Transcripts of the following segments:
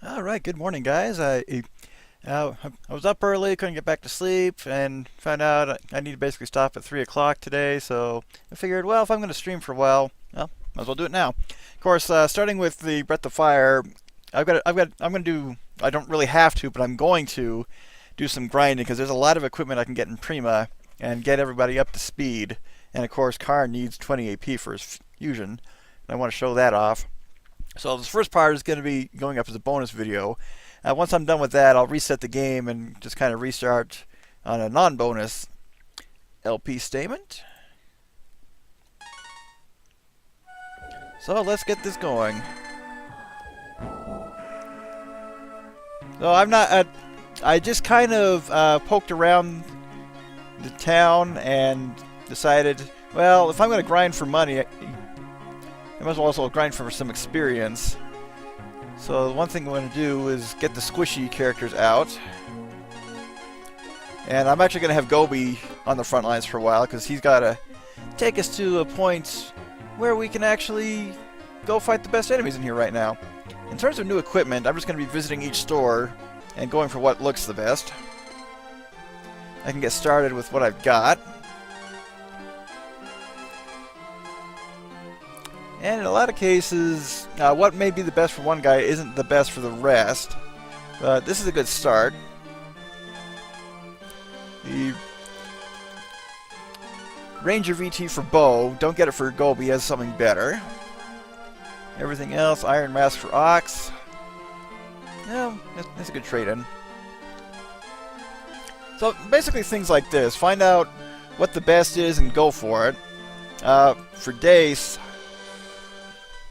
All right, good morning, guys. I was up early, couldn't get back to sleep, and found out I need to basically stop at 3 o'clock today. So I figured, well, if I'm going to stream for a while, well, might as well do it now. Of course, starting with the Breath of Fire, I'm going to do. I don't really have to, but I'm going to do some grinding because there's a lot of equipment I can get in Prima and get everybody up to speed. And of course, Karn needs 20 AP for his fusion, and I want to show that off. So this first part is going to be going up as a bonus video. Once I'm done with that, I'll reset the game and just kind of restart on a non-bonus LP statement. So let's get this going. So I just kind of poked around the town and decided, well, if I'm going to grind for money, I might as well also grind for some experience. So the one thing I'm going to do is get the squishy characters out. And I'm actually going to have Gobi on the front lines for a while because he's got to take us to a point where we can actually go fight the best enemies in here right now. In terms of new equipment, I'm just going to be visiting each store and going for what looks the best. I can get started with what I've got. And in a lot of cases, what may be the best for one guy isn't the best for the rest. But this is a good start. The Ranger VT for bow, don't get it for Gobi, has something better. Everything else, Iron Mask for Ox. Yeah, that's a good trade-in. So basically things like this. Find out what the best is and go for it. For Dace,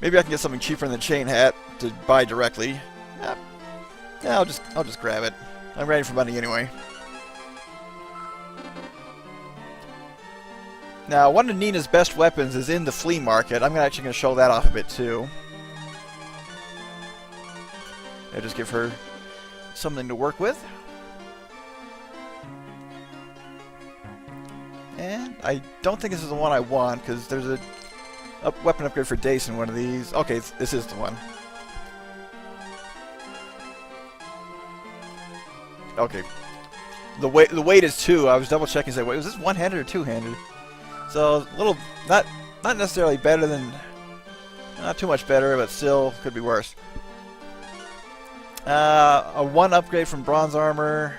maybe I can get something cheaper than the chain hat to buy directly. Yeah, I'll just grab it. I'm ready for money anyway. Now, one of Nina's best weapons is in the flea market. I'm actually going to show that off a bit too. I'll just give her something to work with. And I don't think this is the one I want because there's a weapon upgrade for Dace in one of these. Okay, this is the one. Okay. The weight is 2. I was double checking. Say, wait, was this one-handed or two-handed? So a little, not necessarily better than, not too much better, but still could be worse. A 1 upgrade from bronze armor,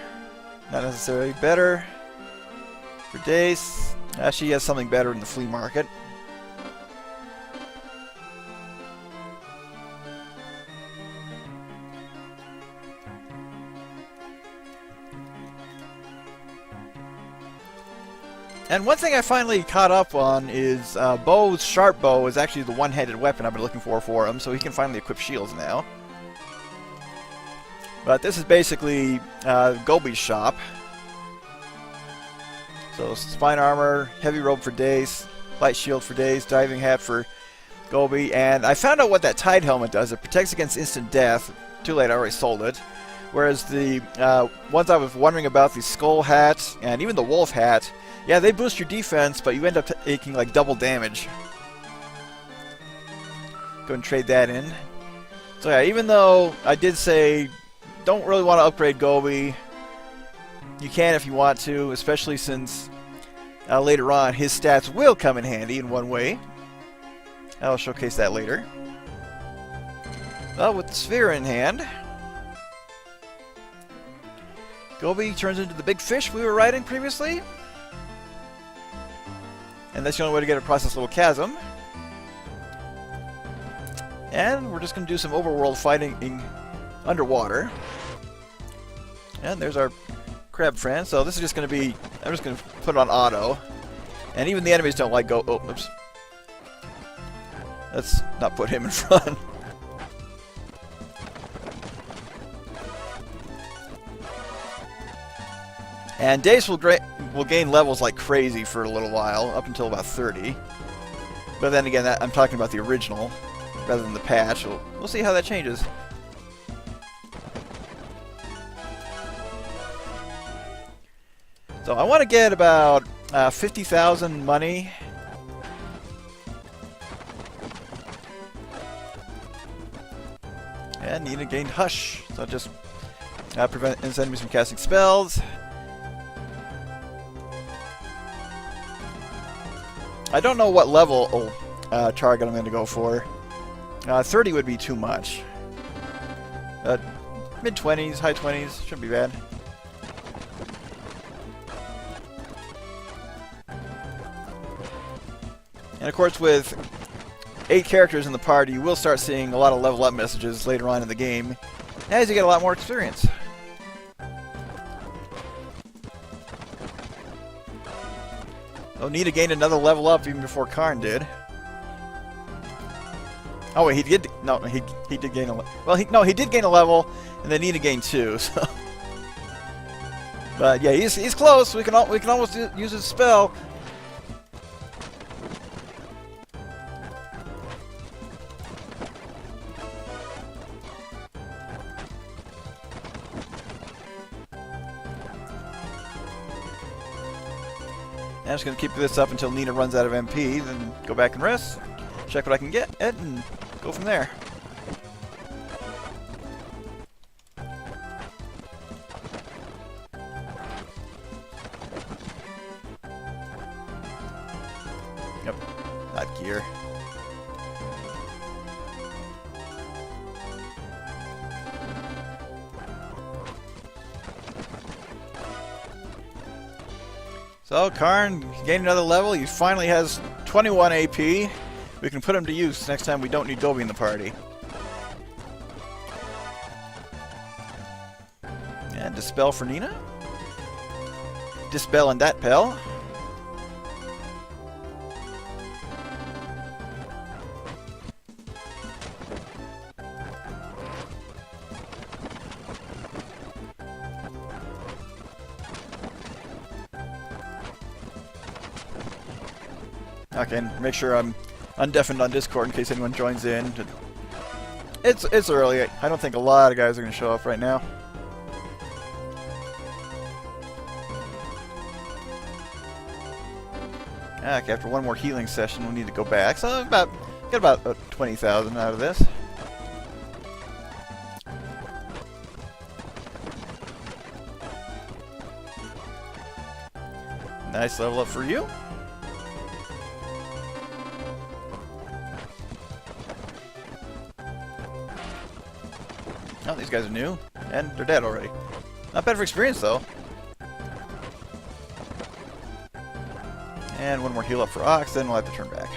not necessarily better. For Dace, she has something better in the flea market. And one thing I finally caught up on is Bo's sharp bow is actually the one-handed weapon I've been looking for him, so he can finally equip shields now. But this is basically Gobi's shop. So spine armor, heavy robe for Dace, light shield for Dace, diving hat for Gobi, and I found out what that Tide helmet does. It protects against instant death. Too late, I already sold it. Whereas the ones I was wondering about, the skull hat and even the wolf hat, yeah, they boost your defense, but you end up taking like double damage. Go and trade that in. So yeah, even though I did say don't really want to upgrade Gobi, you can if you want to, especially since later on his stats will come in handy in one way. I'll showcase that later. Well, with the sphere in hand, Gobi turns into the big fish we were riding previously. And that's the only way to get across this little chasm. And we're just going to do some overworld fighting underwater. And there's our crab friend. So this is just going to be, I'm just going to put it on auto. And even the enemies don't like go, oh, oops. Let's not put him in front. And Dace will gain levels like crazy for a little while, up until about 30. But then again, I'm talking about the original, rather than the patch. We'll see how that changes. So I want to get about 50,000 money. And Nina gained Hush, so just prevents enemies from casting spells. I don't know what level target I'm going to go for. 30 would be too much. Mid-20s, high 20s, shouldn't be bad. And of course, with 8 characters in the party, you will start seeing a lot of level up messages later on in the game as you get a lot more experience. Oh, Nita gained another level up even before Karn did. Oh wait, he did gain a he did gain a level, and then Nita gained 2. So, but yeah, he's close. We can almost use his spell. I'm just going to keep this up until Nina runs out of MP, then go back and rest, check what I can get, and go from there. Yep, not gear. So Karn gained another level. He finally has 21 AP. We can put him to use next time we don't need Gobi in the party. And Dispel for Nina. Dispel and that Pel. Okay, and make sure I'm undeafened on Discord in case anyone joins in. It's early. I don't think a lot of guys are going to show up right now. Okay, after one more healing session, we'll need to go back. So get about 20,000 out of this. Nice level up for you. Oh, these guys are new, and they're dead already. Not bad for experience, though. And one more heal up for Ox, then we'll have to turn back.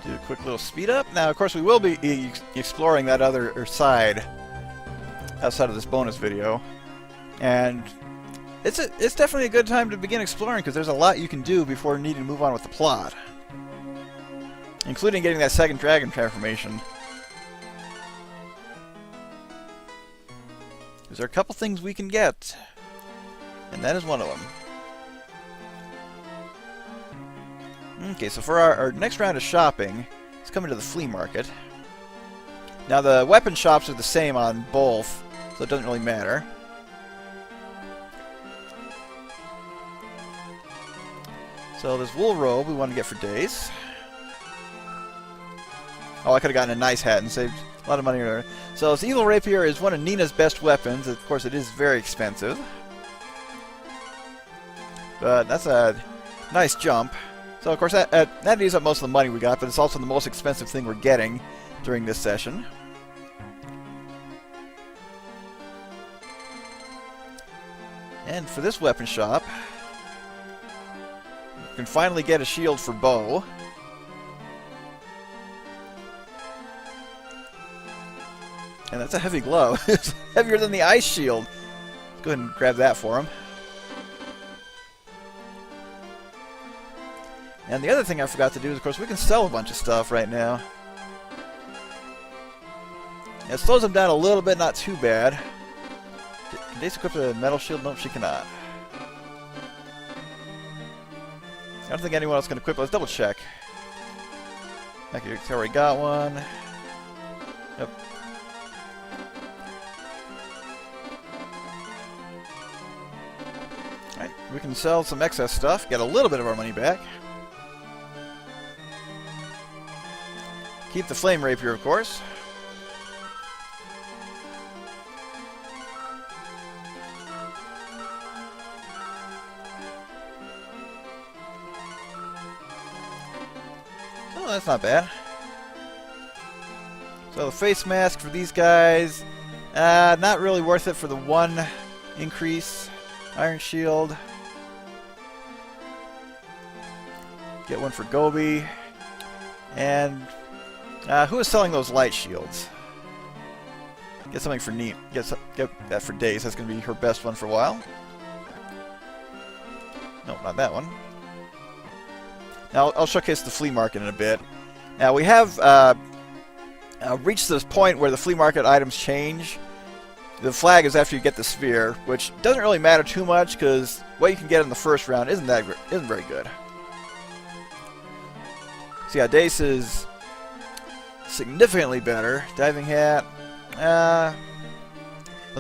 Do a quick little speed up. Now, of course, we will be exploring that other side outside of this bonus video, and it's definitely a good time to begin exploring because there's a lot you can do before needing to move on with the plot, including getting that second dragon transformation. Because there are a couple things we can get, and that is one of them. Okay, so for our next round of shopping, let's come into the flea market. Now the weapon shops are the same on both, so it doesn't really matter. So this wool robe we want to get for days. Oh, I could have gotten a nice hat and saved a lot of money there. So this Evil Rapier is one of Nina's best weapons. Of course, it is very expensive, but that's a nice jump. So, of course, that eats up most of the money we got, but it's also the most expensive thing we're getting during this session. And for this weapon shop, you can finally get a shield for Bo. And that's a heavy glove. It's heavier than the ice shield. Let's go ahead and grab that for him. And the other thing I forgot to do is, of course, we can sell a bunch of stuff right now. It slows them down a little bit, not too bad. Can Dace equip a metal shield? Nope, she cannot. I don't think anyone else can equip it. Let's double check. Okay, I already got one. Yep. we can sell some excess stuff, get a little bit of our money back. Keep the flame rapier, of course. Oh, that's not bad. So the face mask for these guys, not really worth it for the one increase. Iron shield. Get one for Gobi. And who is selling those light shields? Get something for Neat. Get that for Days. That's going to be her best one for a while. No, not that one. Now I'll showcase the flea market in a bit. Now we have reached this point where the flea market items change. The flag is after you get the sphere, which doesn't really matter too much because what you can get in the first round isn't very good. So yeah, Dace is significantly better. Diving hat. Well,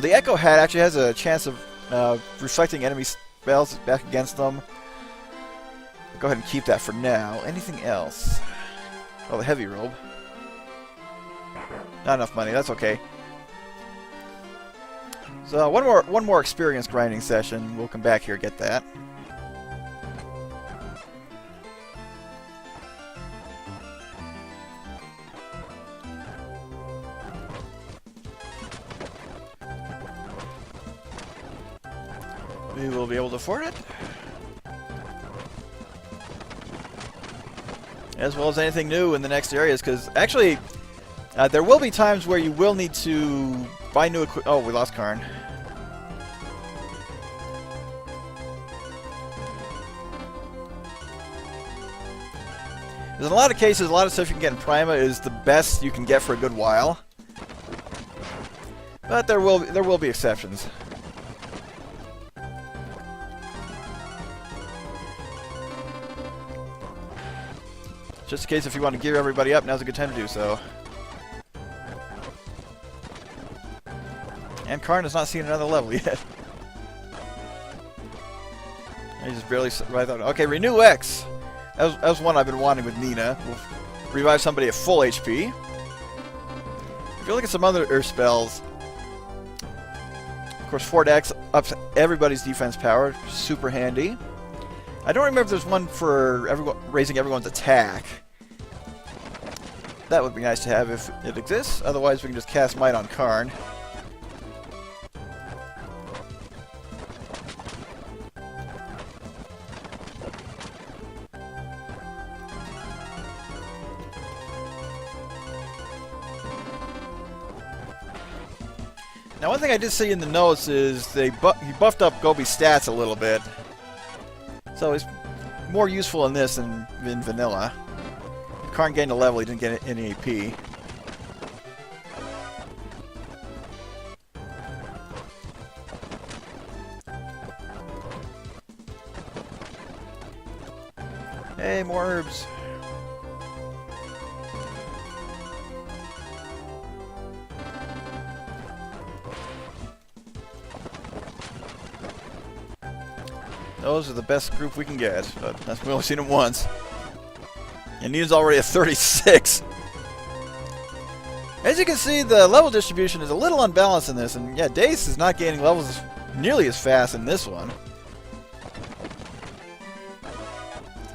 the Echo hat actually has a chance of reflecting enemy spells back against them. Go ahead and keep that for now. Anything else? Oh, the heavy robe. Not enough money. That's okay. So one more experience grinding session. We'll come back here and get that. We will be able to afford it. As well as anything new in the next areas, because actually there will be times where you will need to buy new equipment. Oh, we lost Karn. Because in a lot of cases, a lot of stuff you can get in Prima is the best you can get for a good while. But there will be exceptions. Just in case if you want to gear everybody up, now's a good time to do so. And Karn has not seen another level yet. I just barely right out. Okay, Renew X. That was one I've been wanting with Nina. We'll revive somebody at full HP. If you look at some other spells, of course, Fort X ups everybody's defense power. Super handy. I don't remember if there's one for raising everyone's attack. That would be nice to have if it exists. Otherwise, we can just cast Might on Karn. Now, one thing I did see in the notes is he buffed up Gobi's stats a little bit. So he's more useful in this than in vanilla. Karn gained a level, he didn't get any AP. Hey, more herbs. Those are the best group we can get, but we've only seen them once. And Nina's already at 36. As you can see, the level distribution is a little unbalanced in this, and yeah, Dace is not gaining levels nearly as fast in this one.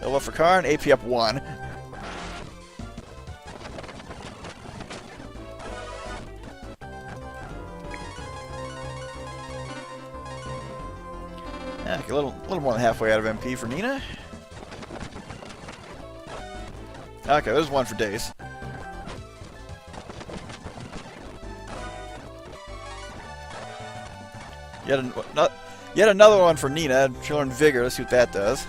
Level up for Karn, AP up 1. Yeah, a little more than halfway out of MP for Nina. Okay, there's one for Dace. Yet another one for Nina. She learned Vigor. Let's see what that does.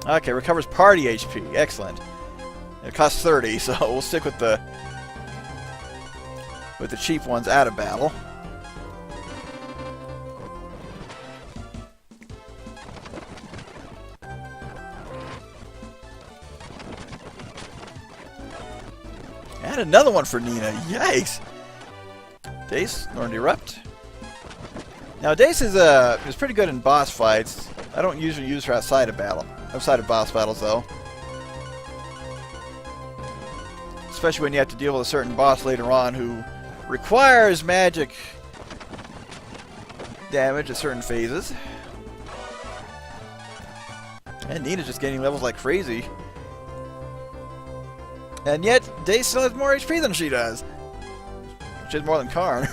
Okay, recovers party HP. Excellent. It costs 30, so we'll stick with the cheap ones out of battle. And another one for Nina. Yikes! Dace, learned Erupt. Now Dace is pretty good in boss fights. I don't usually use her outside of boss battles though. Especially when you have to deal with a certain boss later on who requires magic damage at certain phases. And Nina's just gaining levels like crazy. And yet, Dace still has more HP than she does. Which is more than Karn.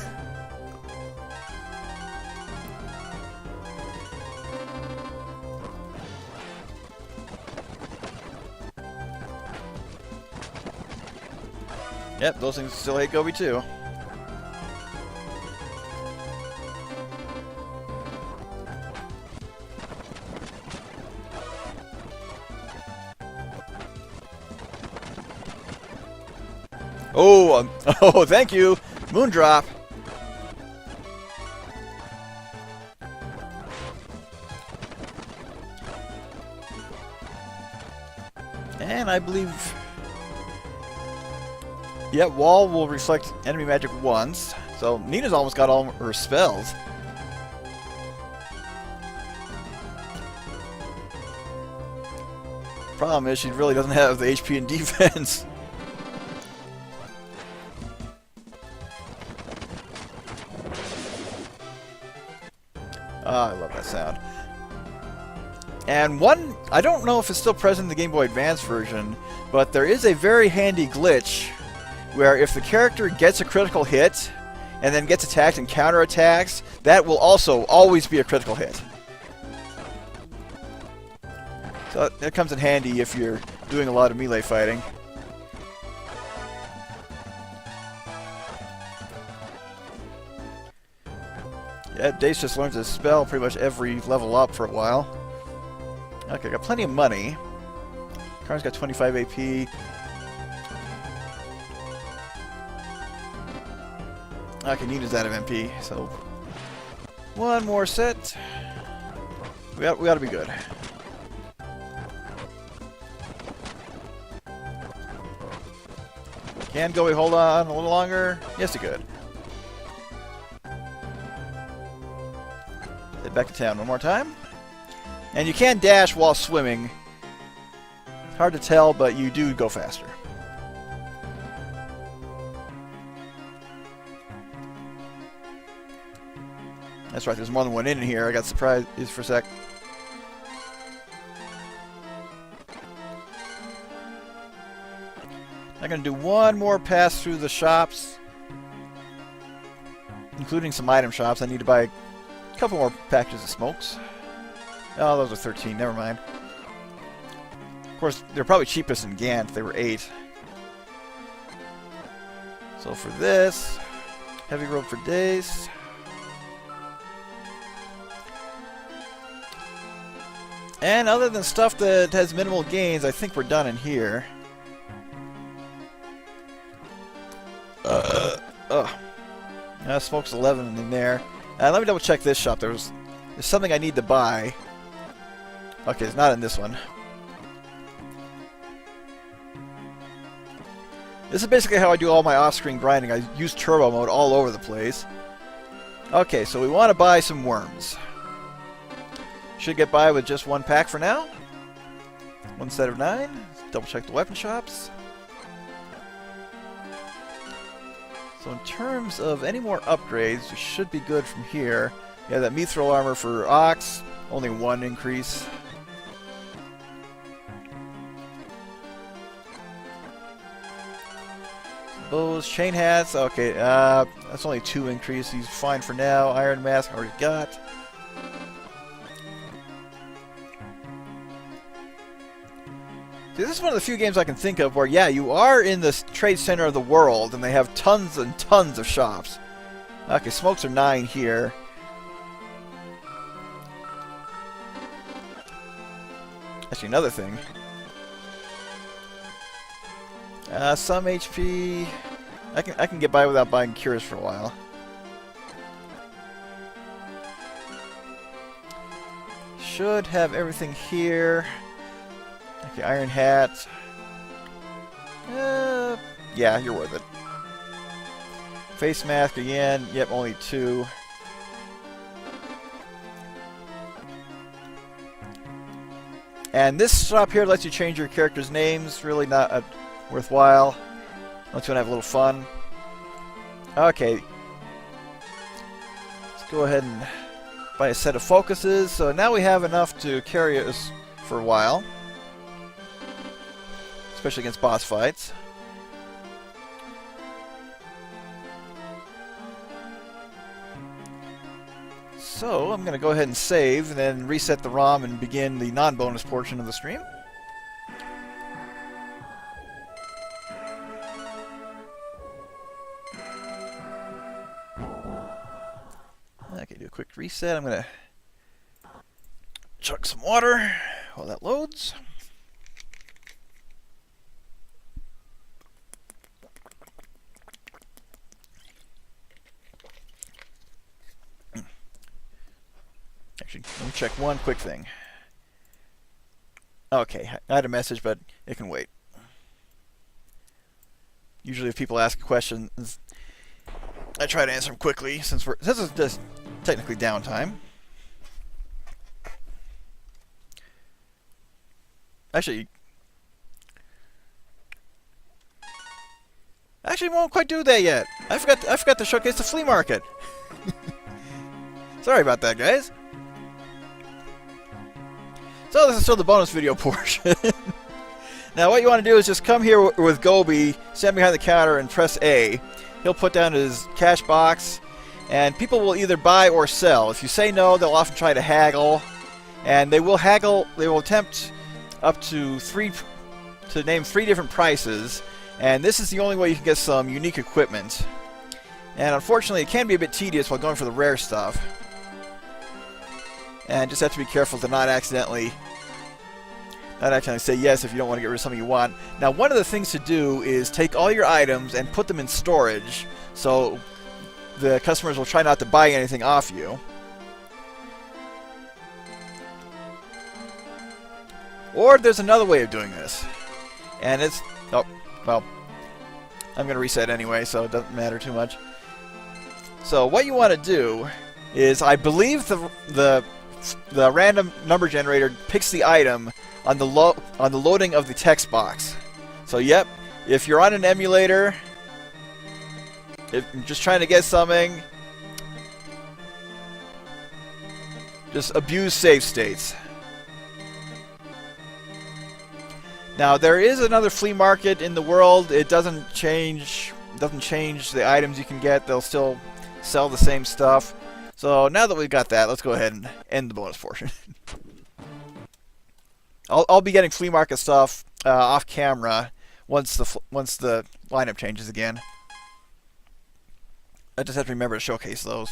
Yep, those things still hate Gobi too. Oh, oh, thank you, Moondrop. And I believe, yeah, Wall will reflect enemy magic once. So Nina's almost got all her spells. Problem is, she really doesn't have the HP and defense. Ah, I love that sound. And one, I don't know if it's still present in the Game Boy Advance version, but there is a very handy glitch where if the character gets a critical hit and then gets attacked and counterattacks, that will also always be a critical hit. So that comes in handy if you're doing a lot of melee fighting. Yeah, Dace just learns his spell pretty much every level up for a while. Okay, got plenty of money. Karn's got 25 AP. Okay, Nina's out of MP, so one more set. We ought to be good. Can Gobi hold on a little longer? Yes, he could. Head back to town one more time. And you can dash while swimming. It's hard to tell, but you do go faster. That's right, there's more than one in here. I got surprised for a sec. I'm going to do one more pass through the shops, including some item shops. I need to buy a couple more packages of smokes. Oh, those are 13. Never mind. Of course, they're probably cheapest in Gant. They were 8. So for this, heavy rope for Dace. And other than stuff that has minimal gains, I think we're done in here. Smoke's 11 in there. Let me double check this shop. There's something I need to buy. Okay, it's not in this one. This is basically how I do all my off-screen grinding. I use turbo mode all over the place. Okay, so we want to buy some worms. Should get by with just one pack for now. One set of 9. Let's double check the weapon shops. So in terms of any more upgrades, we should be good from here. Yeah, that mithril armor for Ox, only 1 increase. Bows, chain hats, okay, that's only 2 increase. He's fine for now. Iron mask, already got. See, this is one of the few games I can think of where, yeah, you are in the trade center of the world, and they have tons and tons of shops. Okay, smokes are 9 here. Actually, another thing. Some HP. I can get by without buying cures for a while. Should have everything here. Okay, iron hat. Yeah, you're worth it. Face mask again. Yep, only 2. And this shop here lets you change your characters' names. Really not worthwhile unless you want to have a little fun. Okay. Let's go ahead and buy a set of focuses. So now we have enough to carry us for a while. Especially against boss fights. So I'm going to go ahead and save and then reset the ROM and begin the non-bonus portion of the stream. Okay, do a quick reset. I'm going to chug some water while that loads. Actually, let me check one quick thing. Okay, I had a message, but it can wait. Usually if people ask questions, I try to answer them quickly, since this is just technically downtime. Actually, won't quite do that yet. I forgot to showcase the flea market. Sorry about that, guys. So this is still the bonus video portion. Now what you want to do is just come here with Gobi, stand behind the counter and press A. He'll put down his cash box, and people will either buy or sell. If you say no, they'll often try to haggle, and they will haggle. They will attempt up to name three different prices, and this is the only way you can get some unique equipment. And unfortunately, it can be a bit tedious while going for the rare stuff. And just have to be careful to not accidentally say yes if you don't want to get rid of something you want. Now, one of the things to do is take all your items and put them in storage, so the customers will try not to buy anything off you. Or there's another way of doing this, and it's... oh, well, I'm going to reset anyway, so it doesn't matter too much. So what you want to do is, I believe the random number generator picks the item on the loading of the text box. So yep, if you're on an emulator, if you're just trying to get something, just abuse save states. Now there is another flea market in the world. It doesn't change the items you can get. They'll still sell the same stuff. So now that we've got that, let's go ahead and end the bonus portion. I'll be getting flea market stuff off camera once the lineup changes again. I just have to remember to showcase those.